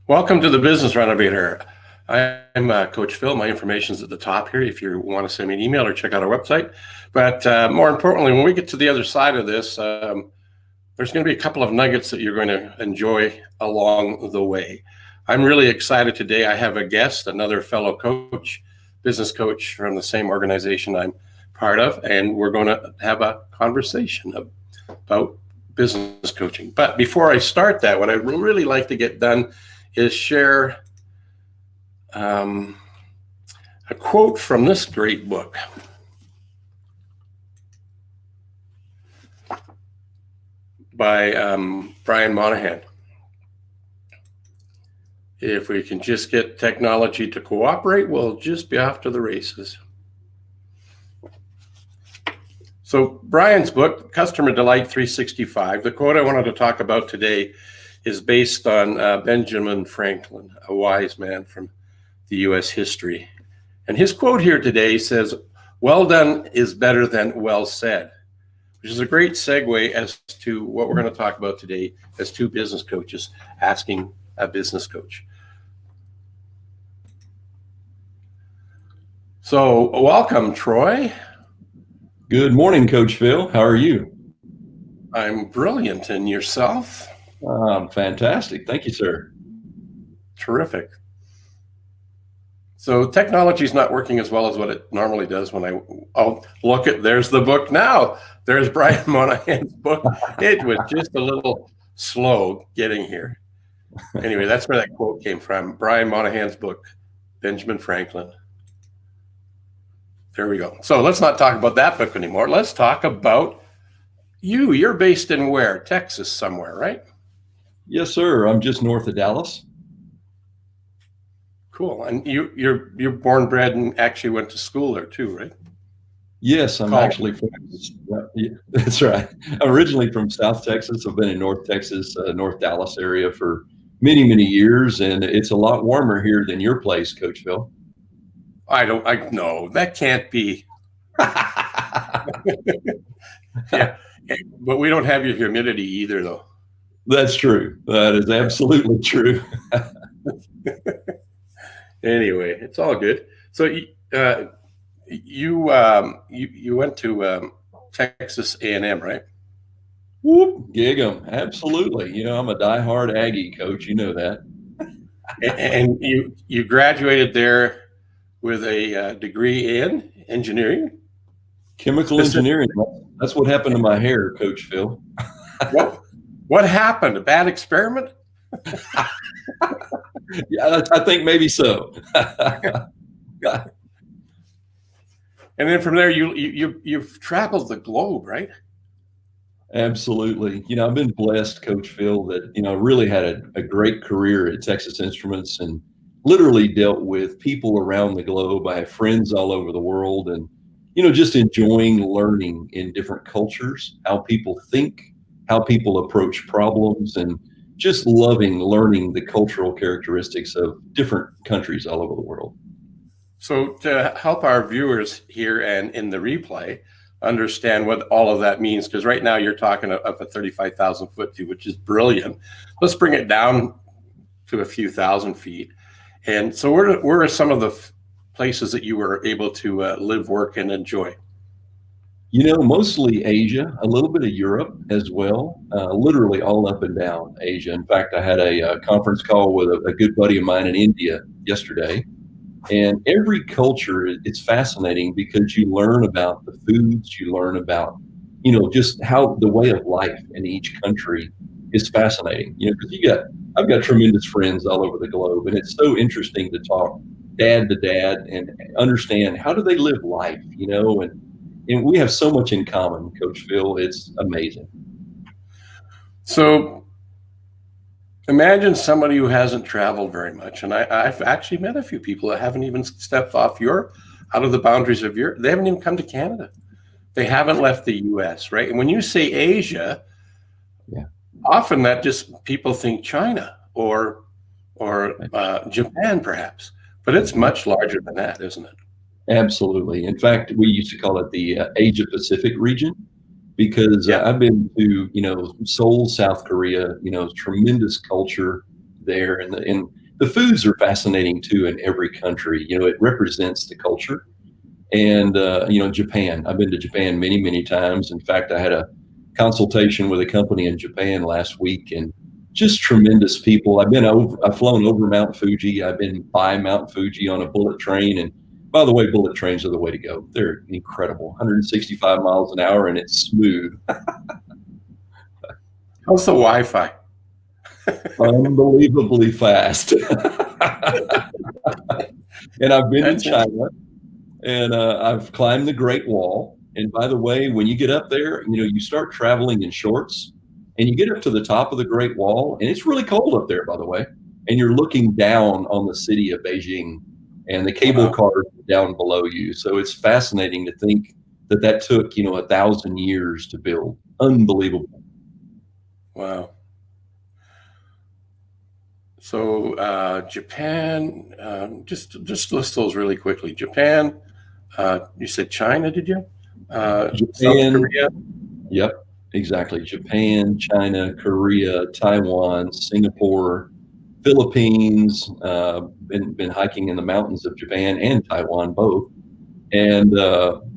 Welcome to the Business Renovator. I'm Coach Phil. My information is at the top here if you want to send me an email or check out our website. But more importantly, when we get to the other side of this, there's going to be a couple of nuggets that you're going to enjoy along the way. I'm really excited today. I have a guest, another fellow coach, business coach from the same organization I'm part of, and we're going to have a conversation about business coaching. But before I start that, what I'd really like to get done is share a quote from this great book by Brian Moynihan. If we can just get technology to cooperate, we'll just be off to the races. So Brian's book, Customer Delight 365, the quote I wanted to talk about today is based on Benjamin Franklin, a wise man from the U.S. history. And his quote here today says, "Well done is better than well said," which is a great segue as to what we're going to talk about today as two business coaches asking a business coach. So welcome, Troy. Good morning, Coach Phil. How are you? I'm brilliant. And yourself? Fantastic. Thank you, sir. Terrific. So technology is not working as well as what it normally does there's the book now. There's Brian Moynihan's book. It was just a little slow getting here. Anyway, that's where that quote came from. Brian Moynihan's book, Benjamin Franklin. There we go. So let's not talk about that book anymore. Let's talk about you. You're based in where? Texas somewhere, right? Yes, sir. I'm just north of Dallas. Cool. And you're born, bred, and actually went to school there too, right? Yes, I'm actually from. That's right. I'm originally from South Texas. I've been in North Texas, North Dallas area for many, many years, and it's a lot warmer here than your place, Coach Phil. I know that can't be. Yeah, but we don't have your humidity either, though. That's true. That is absolutely true. Anyway, it's all good. So you went to Texas A&M, right? Whoop, gig 'em. Absolutely. I'm a diehard Aggie, Coach. You know that. And you graduated there with a degree in engineering? Chemical engineering. That's what happened to my hair, Coach Phil. What happened? A bad experiment? Yeah, I think maybe so. And then from there, you've traveled the globe, right? Absolutely. I've been blessed, Coach Phil, that, really had a great career at Texas Instruments and literally dealt with people around the globe. I have friends all over the world and, just enjoying learning in different cultures, how people think, how people approach problems, and just loving learning the cultural characteristics of different countries all over the world. So to help our viewers here and in the replay understand what all of that means, because right now you're talking up a 35,000 foot view, which is brilliant. Let's bring it down to a few thousand feet. And so where are some of the places that you were able to live, work, and enjoy? Mostly Asia, a little bit of Europe as well, literally all up and down Asia. In fact, I had a conference call with a good buddy of mine in India yesterday. And every culture, it's fascinating because you learn about the foods, you learn about, just how the way of life in each country is fascinating. Because I've got tremendous friends all over the globe, and it's so interesting to talk dad to dad and understand how do they live life, and we have so much in common, Coach Phil. It's amazing. So imagine somebody who hasn't traveled very much. And I've actually met a few people that haven't even stepped out of the boundaries of Europe. They haven't even come to Canada. They haven't left the US, right? And when you say Asia, often that just people think China or Japan, perhaps. But it's much larger than that, isn't it? Absolutely. In fact, we used to call it the Asia Pacific region because I've been to, Seoul, South Korea, tremendous culture, there, and the foods are fascinating too in every country. It represents the culture. And Japan. I've been to Japan many, many times. In fact, I had a consultation with a company in Japan last week, and just tremendous people. I've flown over Mount Fuji. I've been by Mount Fuji on a bullet train. And by the way, bullet trains are the way to go. They're incredible. 165 miles an hour, and it's smooth. How's the Wi-Fi? Unbelievably fast. And I've been to China, and I've climbed the Great Wall. And by the way, when you get up there, you start traveling in shorts, and you get up to the top of the Great Wall, and it's really cold up there, by the way. And you're looking down on the city of Beijing, and the cable cars down below you. So it's fascinating to think that took 1,000 years to build. Unbelievable. Wow. So Japan, just list those really quickly. Japan, you said China, did you? Japan, South Korea. Yep, exactly. Japan, China, Korea, Taiwan, Singapore, Philippines. Been hiking in the mountains of Japan and Taiwan both, and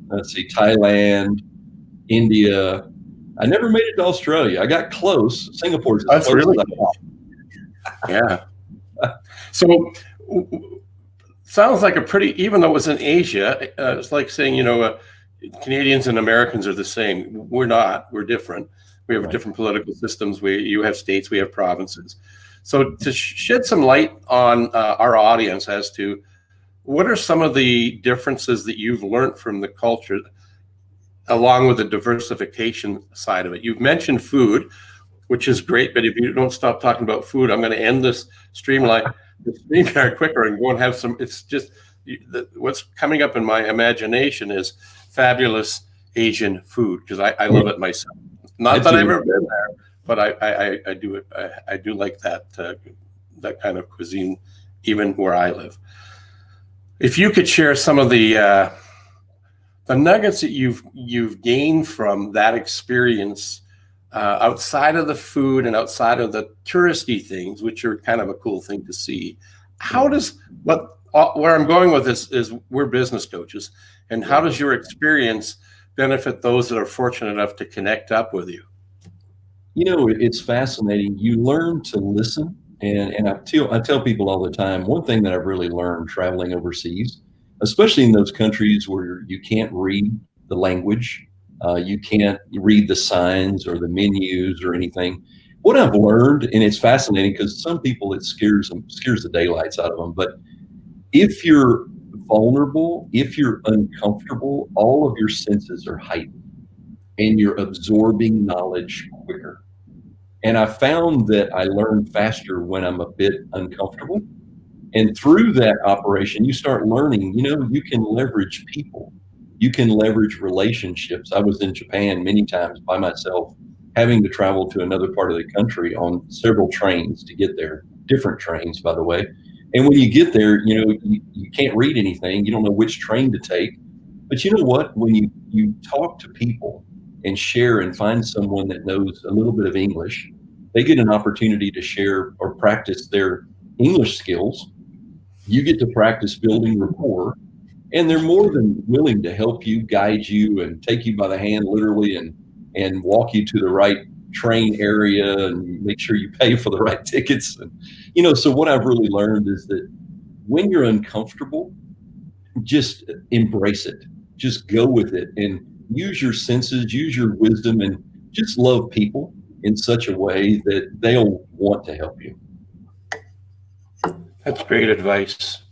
let's see, Thailand, India. I never made it to Australia. I got close. Singapore's as close really as I got. Yeah. So sounds like even though it was in Asia, it's like saying, Canadians and Americans are the same. We're not. We're different. We have different political systems. You have states, we have provinces. So to shed some light on our audience as to what are some of the differences that you've learned from the culture, along with the diversification side of it. You've mentioned food, which is great, but if you don't stop talking about food, I'm going to end this streamyard quicker and go and have some. It's just what's coming up in my imagination is fabulous Asian food, because I love it myself. Not that I've ever been there, but I do like that kind of cuisine, even where I live. If you could share some of the nuggets that you've gained from that experience, outside of the food and outside of the touristy things, which are kind of a cool thing to see. Where I'm going with this is we're business coaches, and how does your experience benefit those that are fortunate enough to connect up with you? It's fascinating. You learn to listen, and I tell people all the time, one thing that I've really learned traveling overseas, especially in those countries where you can't read the language, you can't read the signs or the menus or anything. What I've learned, and it's fascinating because some people it scares the daylights out of them, but if you're vulnerable, if you're uncomfortable, all of your senses are heightened and you're absorbing knowledge quicker. And I found that I learn faster when I'm a bit uncomfortable. And through that operation, you start learning, you can leverage people. You can leverage relationships. I was in Japan many times by myself, having to travel to another part of the country on several trains to get there, different trains, by the way. And when you get there, you can't read anything. You don't know which train to take. But you know what? When you talk to people and share and find someone that knows a little bit of English, they get an opportunity to share or practice their English skills. You get to practice building rapport, and they're more than willing to help you, guide you, and take you by the hand literally and walk you to the right train area and make sure you pay for the right tickets. And so what I've really learned is that when you're uncomfortable, just embrace it. Just go with it and use your senses, use your wisdom, and just love people in such a way that they'll want to help you. That's great advice.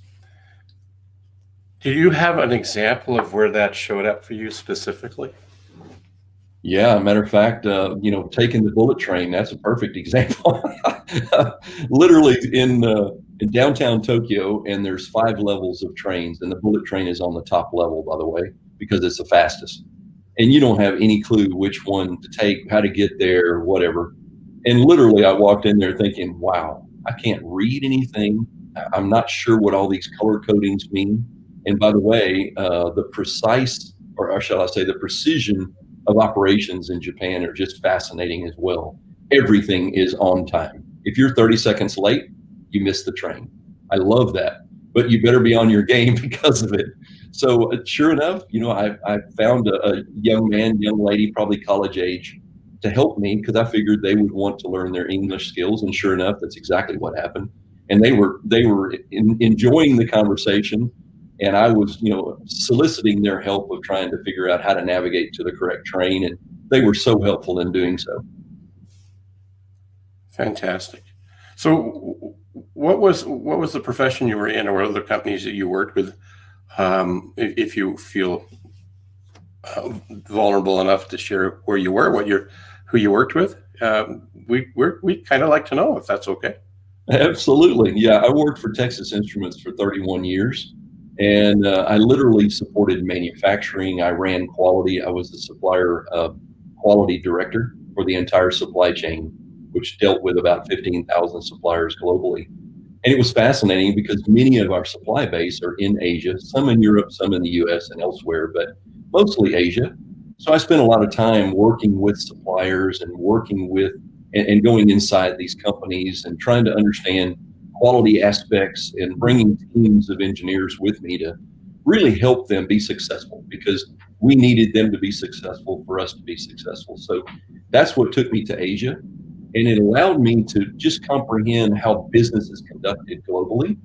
Do you have an example of where that showed up for you specifically? Yeah, matter of fact, taking the bullet train, that's a perfect example. Literally in downtown Tokyo, and there's 5 levels of trains, and the bullet train is on the top level, by the way, because it's the fastest. And you don't have any clue which one to take, how to get there, whatever. And literally, I walked in there thinking, wow, I can't read anything. I'm not sure what all these color codings mean. And by the way, the precise, or shall I say, the precision of operations in Japan are just fascinating as well. Everything is on time. If you're 30 seconds late, you miss the train. I love that, but you better be on your game because of it. So sure enough, I found a young man, young lady, probably college age, to help me because I figured they would want to learn their English skills. And sure enough, that's exactly what happened. And they were enjoying the conversation, and I was, soliciting their help of trying to figure out how to navigate to the correct train. And they were so helpful in doing so. Fantastic. So, what was the profession you were in, or other companies that you worked with? If you feel vulnerable enough to share where you were, who you worked with, we kind of like to know if that's okay. Absolutely. Yeah, I worked for Texas Instruments for 31 years, and I literally supported manufacturing. I ran quality. I was the supplier quality director for the entire supply chain, which dealt with about 15,000 suppliers globally. And it was fascinating because many of our supply base are in Asia, some in Europe, some in the US and elsewhere, but mostly Asia. So I spent a lot of time working with suppliers and working with and going inside these companies and trying to understand quality aspects and bringing teams of engineers with me to really help them be successful, because we needed them to be successful for us to be successful. So that's what took me to Asia. And it allowed me to just comprehend how business is conducted globally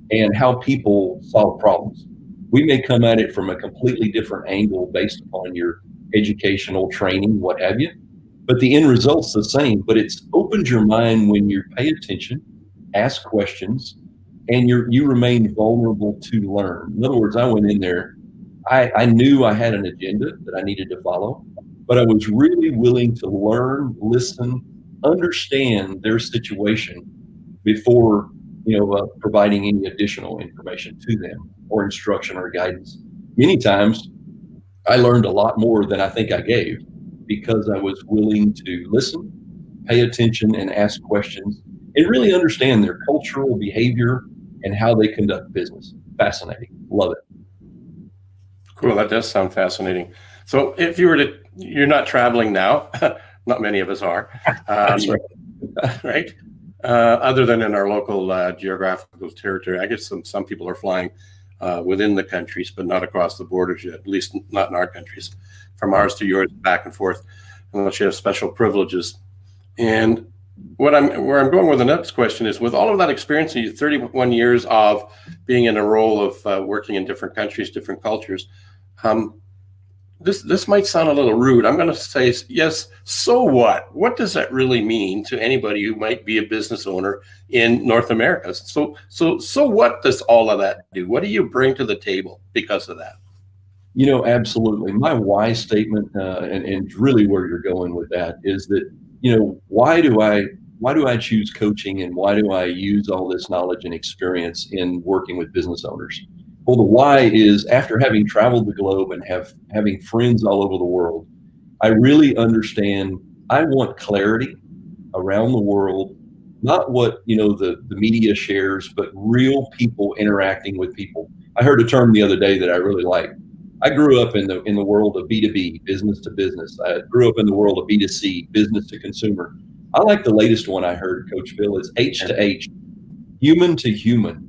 and how people solve problems. We may come at it from a completely different angle based upon your educational training, what have you, but the end result's the same. But it's opened your mind when you pay attention, ask questions, and you remain vulnerable to learn. In other words, I went in there, I knew I had an agenda that I needed to follow, but I was really willing to learn, listen, understand their situation before providing any additional information to them or instruction or guidance. Many times I learned a lot more than I think I gave because I was willing to listen, pay attention, and ask questions and really understand their cultural behavior and how they conduct business. Fascinating. Love it. Cool. That does sound fascinating. So, if you were to, you're not traveling now. Not many of us are. That's right. Right? Other than in our local geographical territory, I guess some people are flying within the countries, but not across the borders yet. At least not in our countries. From ours to yours, back and forth, unless you have special privileges. And where I'm going with the next question is, with all of that experience, 31 years of being in a role of working in different countries, different cultures. This might sound a little rude. I'm going to say yes. So what? What does that really mean to anybody who might be a business owner in North America? So what does all of that do? What do you bring to the table because of that? Absolutely. My why statement, and really where you're going with that is that, why do I choose coaching, and why do I use all this knowledge and experience in working with business owners? Well, the why is, after having traveled the globe and having friends all over the world, I really understand I want clarity around the world, not what, the media shares, but real people interacting with people. I heard a term the other day that I really like. I grew up in the world of B2B, business to business. I grew up in the world of B2C, business to consumer. I like the latest one I heard, Coach Phil, is H to H, human to human.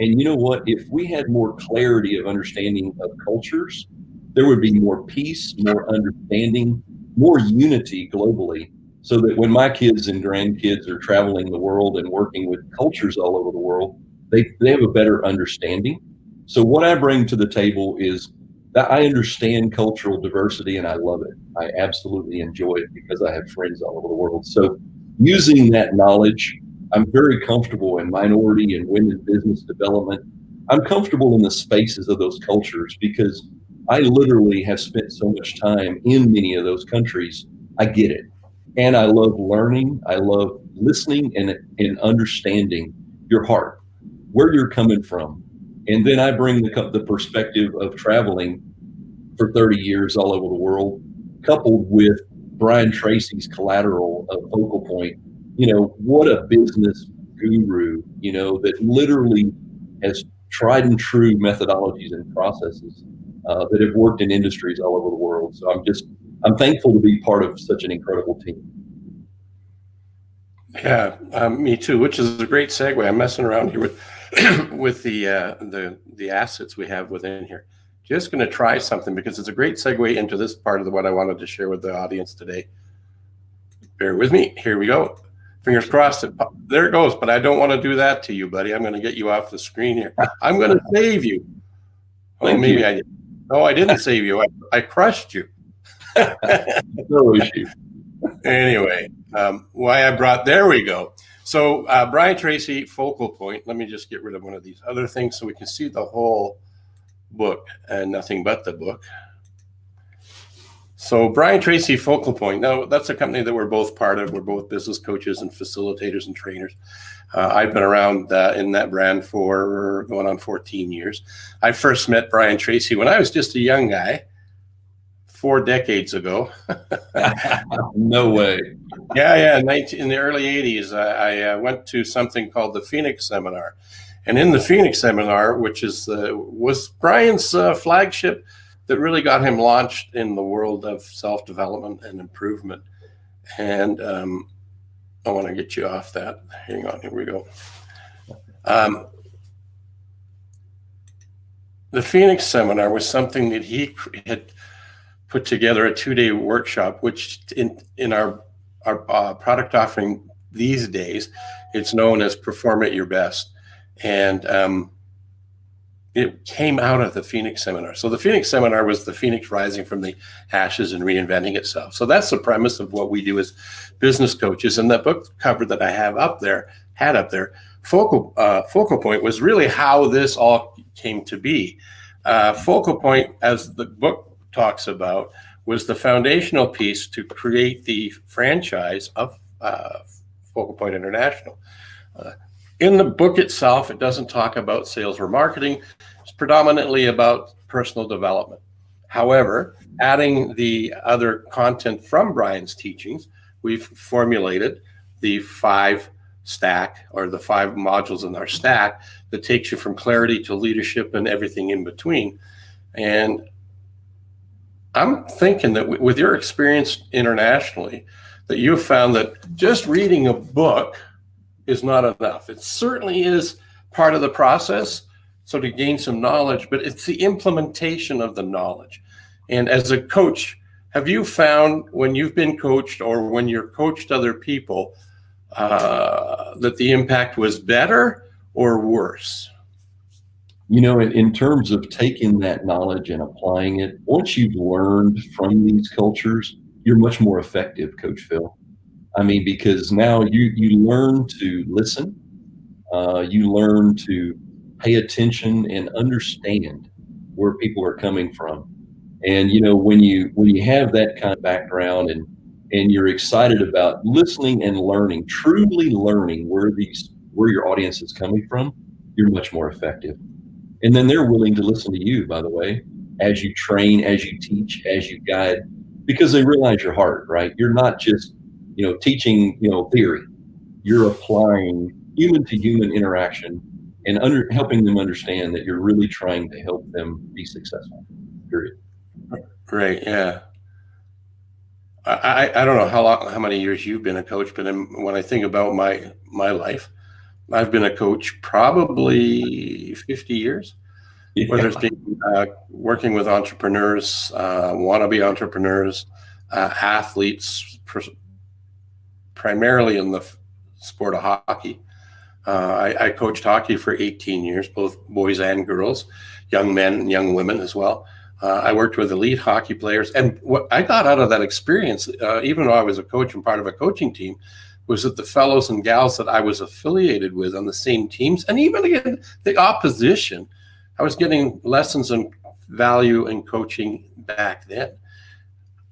And you know what? If we had more clarity of understanding of cultures, there would be more peace, more understanding, more unity globally, so that when my kids and grandkids are traveling the world and working with cultures all over the world, they have a better understanding. So what I bring to the table is that I understand cultural diversity, and I love it. I absolutely enjoy it because I have friends all over the world. So using that knowledge, I'm very comfortable in minority and women business development. I'm comfortable in the spaces of those cultures because I literally have spent so much time in many of those countries. I get it. And I love learning. I love listening and understanding your heart, where you're coming from. And then I bring the perspective of traveling for 30 years all over the world, coupled with Brian Tracy's collateral of Focal Point. What a business guru, that literally has tried and true methodologies and processes that have worked in industries all over the world. So I'm thankful to be part of such an incredible team. Yeah, me too. Which is a great segue. I'm messing around here with with the assets we have within here. Just going to try something because it's a great segue into this part of what I wanted to share with the audience today. Bear with me. Here we go. Fingers crossed. There it goes. But I don't want to do that to you, buddy. I'm going to get you off the screen here. I'm going to save you. Oh, Thank maybe you. I did. No, I didn't save you. I crushed you. No issue. Anyway, why I brought, there we go. So Brian Tracy, focal point. Let me just get rid of one of these other things so we can see the whole book and nothing but the book. So Brian Tracy, focal point. Now that's a company that we're both part of. We're both business coaches and facilitators and trainers. I've been around in that brand for going on 14 years. I first met Brian Tracy when I was just a young guy, 4 decades ago. No way. Yeah. In the early 80s, I went to something called the Phoenix Seminar. And in the Phoenix Seminar, which was Brian's flagship that really got him launched in the world of self-development and improvement. And I want to get you off that. Hang on, here we go. The Phoenix Seminar was something that he had put together, a 2-day workshop, which in our product offering these days, it's known as Perform at Your Best. And it came out of the Phoenix Seminar. So the Phoenix Seminar was the Phoenix rising from the ashes and reinventing itself. So that's the premise of what we do as business coaches. And that book cover that I have up there, focal point was really how this all came to be. Focal point, as the book talks about, was the foundational piece to create the franchise of Focal Point International. In the book itself, it doesn't talk about sales or marketing. It's predominantly about personal development. However, adding the other content from Brian's teachings, we've formulated the 5 stack, or the 5 modules in our stack, that takes you from clarity to leadership and everything in between. And I'm thinking that with your experience internationally, that you've found that just reading a book is not enough. It certainly is part of the process, so to gain some knowledge, but it's the implementation of the knowledge. And as a coach, have you found when you've been coached or when you're coached other people that the impact was better or worse? You know, in terms of taking that knowledge and applying it, once you've learned from these cultures, you're much more effective, Coach Phil. I mean, because now you learn to listen, you learn to pay attention and understand where people are coming from. And you know, when you have that kind of background and you're excited about listening and learning, truly learning where your audience is coming from, you're much more effective. And then they're willing to listen to you, by the way, as you train, as you teach, as you guide, because they realize your heart, right? You're not just teaching, theory. You're applying human to human interaction and helping them understand that you're really trying to help them be successful. Period. Right. Yeah. I don't know how many years you've been a coach, but when I think about my life, I've been a coach probably 50 years. Yeah. Whether it's been working with entrepreneurs, wannabe entrepreneurs, athletes, primarily in the sport of hockey. I coached hockey for 18 years, both boys and girls, young men and young women as well. I worked with elite hockey players. And what I got out of that experience, even though I was a coach and part of a coaching team, was that the fellows and gals that I was affiliated with on the same teams, and even again, the opposition, I was getting lessons and value in coaching back then.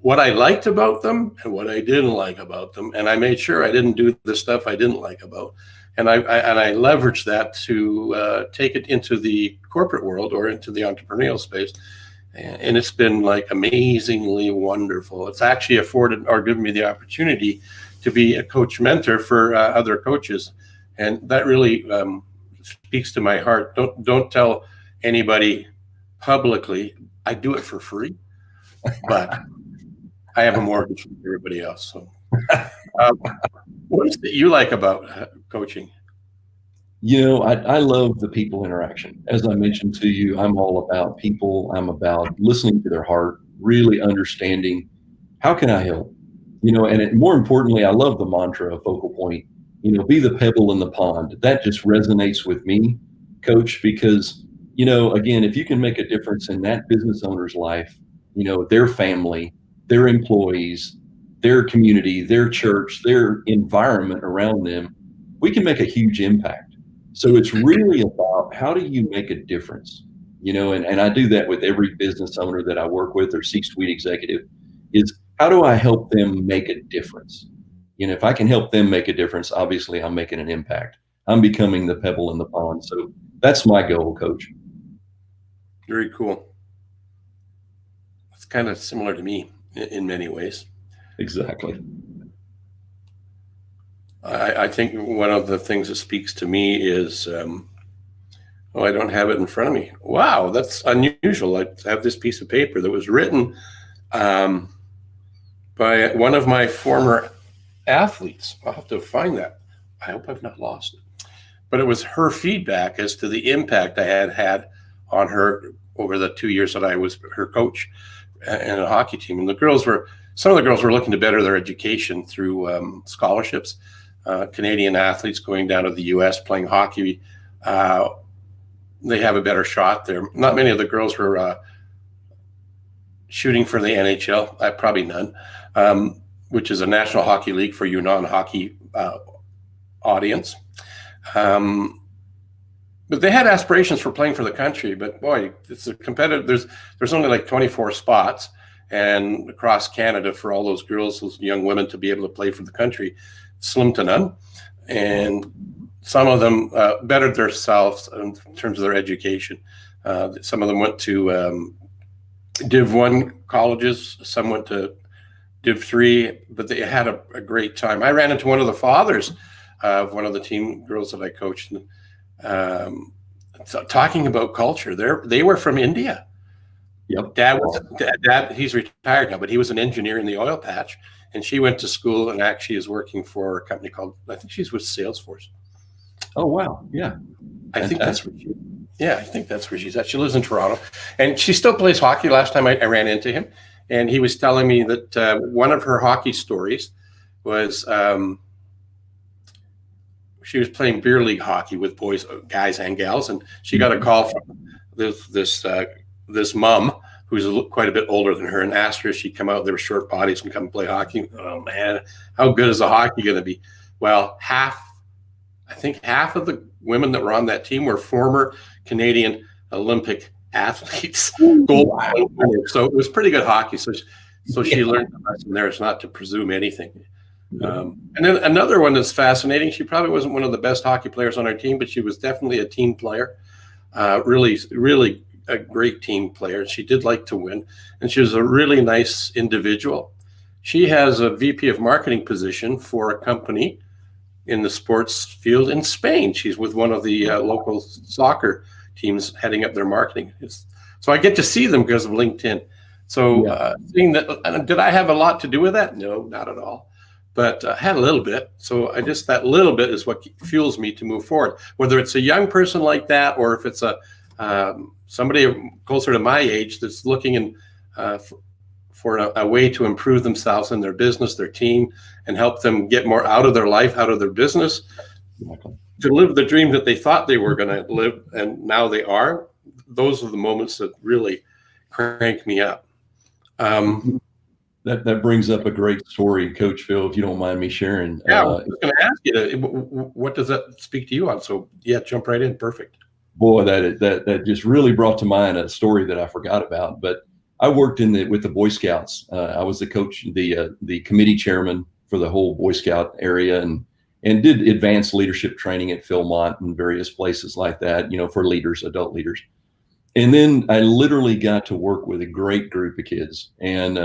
What I liked about them and what I didn't like about them, and I made sure I didn't do the stuff I didn't like about, and I leveraged that to take it into the corporate world or into the entrepreneurial space, and it's been like amazingly wonderful. It's actually afforded or given me the opportunity to be a coach mentor for other coaches, and that really speaks to my heart. Don't tell anybody publicly. I do it for free, but I have a mortgage like everybody else. So Um, what is it you like about coaching? I love the people interaction. As I mentioned to you, I'm all about people. I'm about listening to their heart, really understanding how can I help? More importantly, I love the mantra of Focal Point, be the pebble in the pond. That just resonates with me, coach, because, again, if you can make a difference in that business owner's life, their family, their employees, their community, their church, their environment around them, we can make a huge impact. So it's really about how do you make a difference? And I do that with every business owner that I work with or C-suite executive is how do I help them make a difference? If I can help them make a difference, obviously I'm making an impact. I'm becoming the pebble in the pond. So that's my goal, coach. Very cool. It's kind of similar to me in many ways. Exactly. I think one of the things that speaks to me is, I don't have it in front of me. Wow, that's unusual. I have this piece of paper that was written by one of my former athletes. I'll have to find that. I hope I've not lost it. But it was her feedback as to the impact I had had on her over the 2 years that I was her coach in a hockey team. And some of the girls were looking to better their education through scholarships. Canadian athletes going down to the U.S. playing hockey, they have a better shot there. Not many of the girls were shooting for the NHL, probably none, which is a National Hockey League for you non-hockey audience. But they had aspirations for playing for the country. But boy, it's a competitive. There's only like 24 spots, and across Canada for all those girls, those young women to be able to play for the country, slim to none. And some of them bettered themselves in terms of their education. Some of them went to Div 1 colleges. Some went to Div 3, but they had a great time. I ran into one of the fathers of one of the team girls that I coached, talking about culture. They were from India. Yep. Dad, he's retired now, but he was an engineer in the oil patch, and she went to school and actually is working for a company called, I think she's with Salesforce. Oh, wow. Yeah. I think that's where she's at. She lives in Toronto, and she still plays hockey. Last time I ran into him, and he was telling me that one of her hockey stories was she was playing beer league hockey with guys and gals, and she got a call from this mom who's quite a bit older than her, and asked her if she'd come out. They were short bodies and come play hockey. Oh man, how good is the hockey going to be? Well, I think half of the women that were on that team were former Canadian Olympic athletes. Gold medal. So it was pretty good hockey. So she learned the lesson there is not to presume anything. And then another one that's fascinating. She probably wasn't one of the best hockey players on our team, but she was definitely a team player. Really, really a great team player. She did like to win, and she was a really nice individual. She has a VP of marketing position for a company in the sports field in Spain. She's with one of the local soccer teams heading up their marketing. So I get to see them because of LinkedIn. So seeing that, did I have a lot to do with that? No, not at all. But I had a little bit. So that little bit is what fuels me to move forward. Whether it's a young person like that, or if it's somebody closer to my age that's looking for a way to improve themselves in their business, their team, and help them get more out of their life, out of their business, to live the dream that they thought they were going to live, and now they are. Those are the moments that really crank me up. That brings up a great story, Coach Phil, if you don't mind me sharing. Yeah, I was going to ask you, what does that speak to you on? So yeah, jump right in. Perfect. Boy, that just really brought to mind a story that I forgot about. But I worked with the Boy Scouts. I was the coach, the committee chairman for the whole Boy Scout area, and did advanced leadership training at Philmont and various places like that, for leaders, adult leaders. And then I literally got to work with a great group of kids, and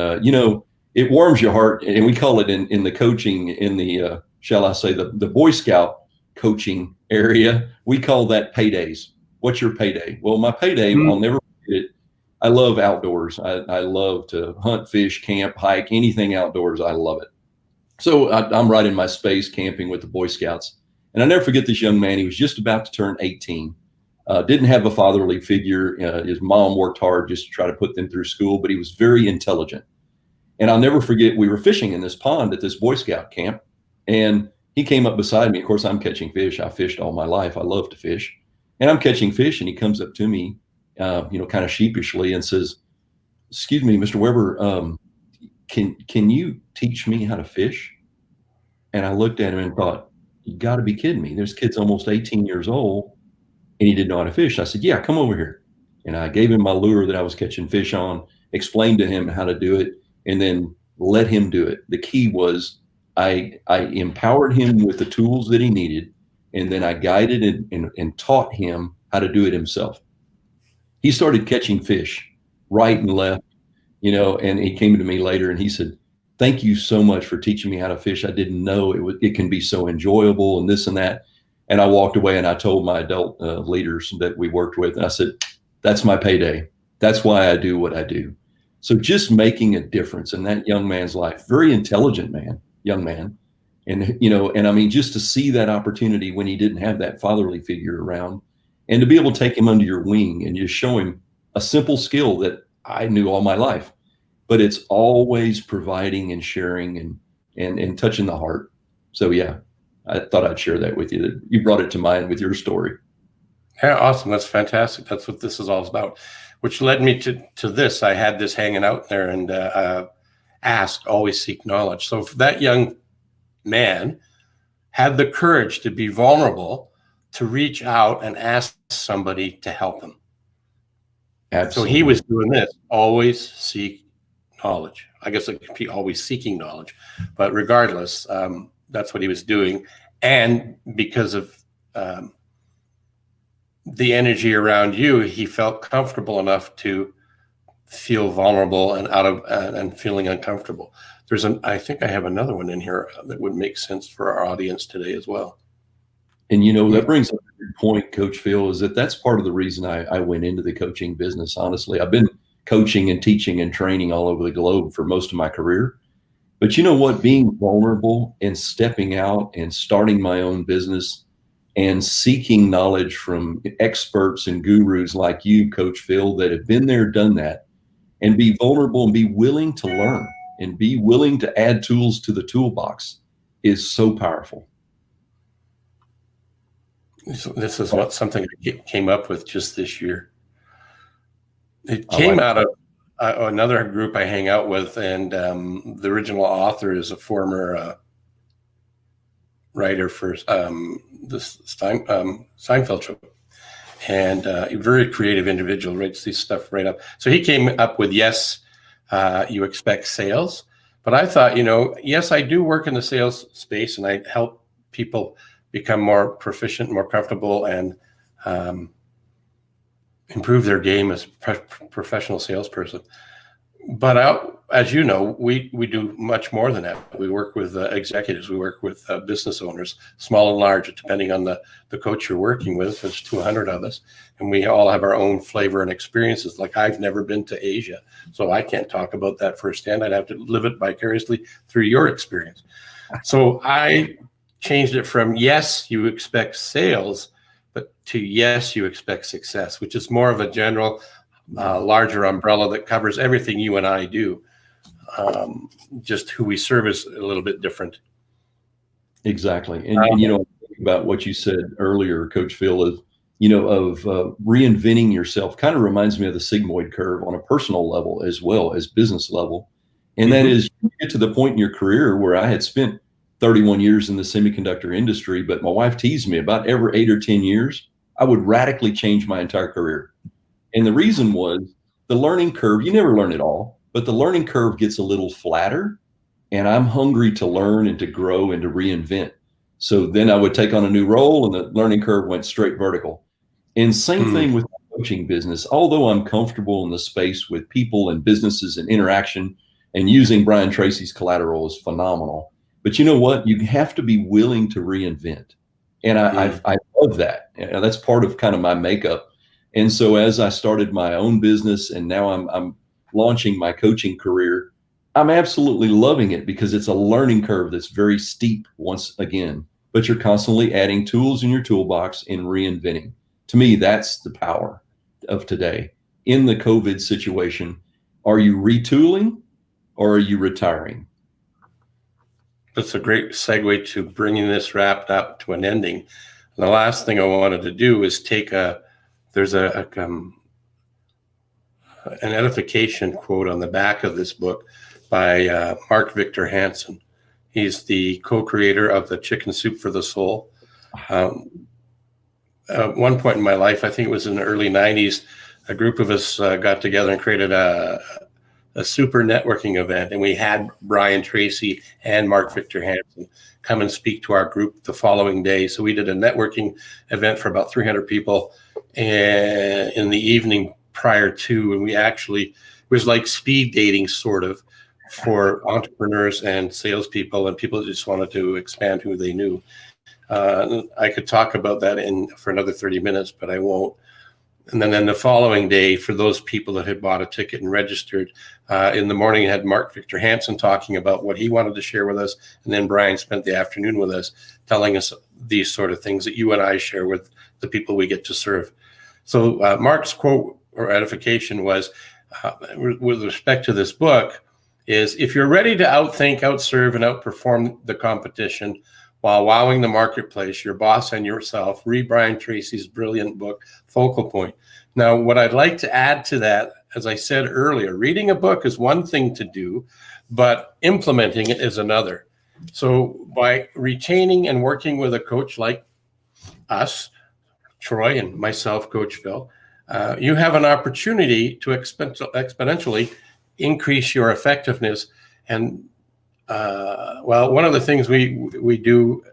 it warms your heart. And we call it in the coaching, in the shall I say the Boy Scout coaching area, we call that paydays. What's your payday? Well, my payday, I'll never forget it. I love outdoors. I love to hunt, fish, camp, hike, anything outdoors. I love it. So I'm right in my space camping with the Boy Scouts. And I never forget this young man. He was just about to turn 18. Didn't have a fatherly figure. His mom worked hard just to try to put them through school, but he was very intelligent. And I'll never forget, we were fishing in this pond at this Boy Scout camp. And he came up beside me. Of course, I'm catching fish. I fished all my life. I love to fish. And I'm catching fish. And he comes up to me, kind of sheepishly and says, "Excuse me, Mr. Weber, can you teach me how to fish?" And I looked at him and thought, you got to be kidding me. This kid's almost 18 years old and he didn't know how to fish. I said, "Yeah, come over here." And I gave him my lure that I was catching fish on, explained to him how to do it, and then let him do it. The key was I empowered him with the tools that he needed, and then I guided and taught him how to do it himself. He started catching fish right and left, and he came to me later and he said, "Thank you so much for teaching me how to fish. I didn't know it can be so enjoyable and this and that." And I walked away and I told my adult leaders that we worked with, and I said, "That's my payday. That's why I do what I do." So just making a difference in that young man's life, very intelligent young man. And I mean, just to see that opportunity when he didn't have that fatherly figure around, and to be able to take him under your wing and just show him a simple skill that I knew all my life, but it's always providing and sharing and touching the heart. So yeah, I thought I'd share that with you. That you brought it to mind with your story. Yeah, awesome. That's fantastic. That's what this is all about, which led me to this. I had this hanging out there, and ask, always seek knowledge. So if that young man had the courage to be vulnerable, to reach out and ask somebody to help him. Absolutely. So he was doing this, always seek knowledge. I guess it could be always seeking knowledge, but regardless, that's what he was doing. And because of the energy around you, he felt comfortable enough to feel vulnerable and feeling uncomfortable. I think I have another one in here that would make sense for our audience today as well. And that brings up a good point, Coach Phil, is that's part of the reason I went into the coaching business. Honestly, I've been coaching and teaching and training all over the globe for most of my career. But you know what? Being vulnerable and stepping out and starting my own business and seeking knowledge from experts and gurus like you, Coach Phil, that have been there, done that, and be vulnerable and be willing to learn and be willing to add tools to the toolbox is so powerful. This is something I came up with just this year. It came out of another group I hang out with, and the original author is a former writer for the Seinfeld show, and a very creative individual, writes this stuff right up. So he came up with, yes, you expect sales. But I thought, yes, I do work in the sales space, and I help people become more proficient, more comfortable, and improve their game as professional salesperson. But as you know, we do much more than that. We work with executives. We work with business owners, small and large, depending on the coach you're working with. There's 200 of us, and we all have our own flavor and experiences. Like, I've never been to Asia, so I can't talk about that firsthand. I'd have to live it vicariously through your experience. So I changed it from, yes, you expect sales, but to, yes, you expect success, which is more of a general, larger umbrella that covers everything you and I do. Just who we serve is a little bit different. Exactly. And about what you said earlier, Coach Phil, of reinventing yourself kind of reminds me of the sigmoid curve on a personal level as well as business level. And that is, you get to the point in your career where I had spent 31 years in the semiconductor industry, but my wife teased me about every 8 or 10 years, I would radically change my entire career. And the reason was the learning curve. You never learn it all, but the learning curve gets a little flatter, and I'm hungry to learn and to grow and to reinvent. So then I would take on a new role, and the learning curve went straight vertical. And same thing with the coaching business. Although I'm comfortable in the space with people and businesses and interaction, and using Brian Tracy's collateral is phenomenal. But you know what? You have to be willing to reinvent. And I love that. That's part of kind of my makeup. And so as I started my own business, and now I'm launching my coaching career, I'm absolutely loving it because it's a learning curve that's very steep once again, but you're constantly adding tools in your toolbox and reinventing. To me, that's the power of today. In the COVID situation, are you retooling or are you retiring? That's a great segue to bringing this wrapped up to an ending. The last thing I wanted to do is take there's an edification quote on the back of this book by Mark Victor Hansen. He's the co-creator of the Chicken Soup for the Soul. At one point in my life, I think it was in the early 90s, a group of us got together and created a super networking event, and we had Brian Tracy and Mark Victor Hansen come and speak to our group the following day. So we did a networking event for about 300 people, and in the evening prior to, and it was like speed dating sort of for entrepreneurs and salespeople and people that just wanted to expand who they knew. I could talk about that for another 30 minutes, but I won't. And then the following day, for those people that had bought a ticket and registered, in the morning, I had Mark Victor Hansen talking about what he wanted to share with us. And then Brian spent the afternoon with us telling us these sort of things that you and I share with the people we get to serve. So Mark's quote or edification was, with respect to this book, is if you're ready to outthink, outserve, and outperform the competition while wowing the marketplace, your boss, and yourself, read Brian Tracy's brilliant book, Focal Point. Now, what I'd like to add to that, as I said earlier, reading a book is one thing to do, but implementing it is another. So by retaining and working with a coach like us, Troy and myself, Coach Phil, you have an opportunity to exponentially increase your effectiveness. And one of the things we do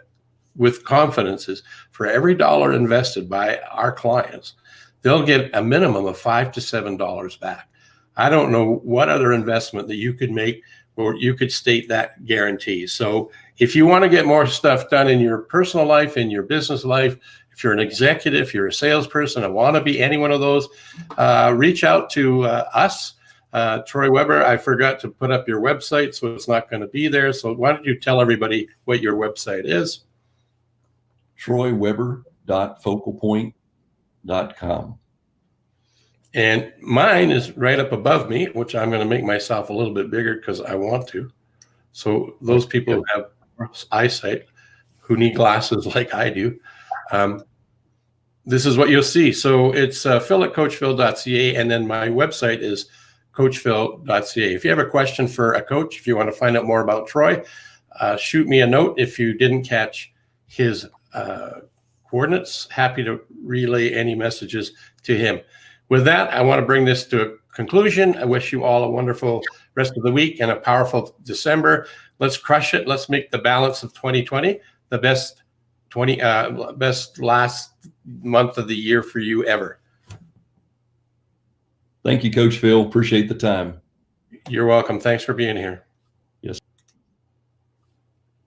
with confidence is for every dollar invested by our clients, they'll get a minimum of $5 to $7 back. I don't know what other investment that you could make or you could state that guarantee. So if you want to get more stuff done in your personal life, in your business life, if you're an executive, you're a salesperson, I want to be any one of those, reach out to us. Troy Weber, I forgot to put up your website, so it's not going to be there. So why don't you tell everybody what your website is? TroyWeber.focalpoint.com. And mine is right up above me, which I'm going to make myself a little bit bigger because I want to. So those people who have eyesight, who need glasses like I do, this is what you'll see. So it's phil@coachphil.ca, and then my website is coachphil.ca. If you have a question for a coach, if you want to find out more about Troy, shoot me a note. If you didn't catch his coordinates, happy to relay any messages to him. With that, I want to bring this to a conclusion. I wish you all a wonderful rest of the week and a powerful December. Let's crush it. Let's make the balance of 2020 the best last month of the year for you ever. Thank you, Coach Phil. Appreciate the time. You're welcome. Thanks for being here.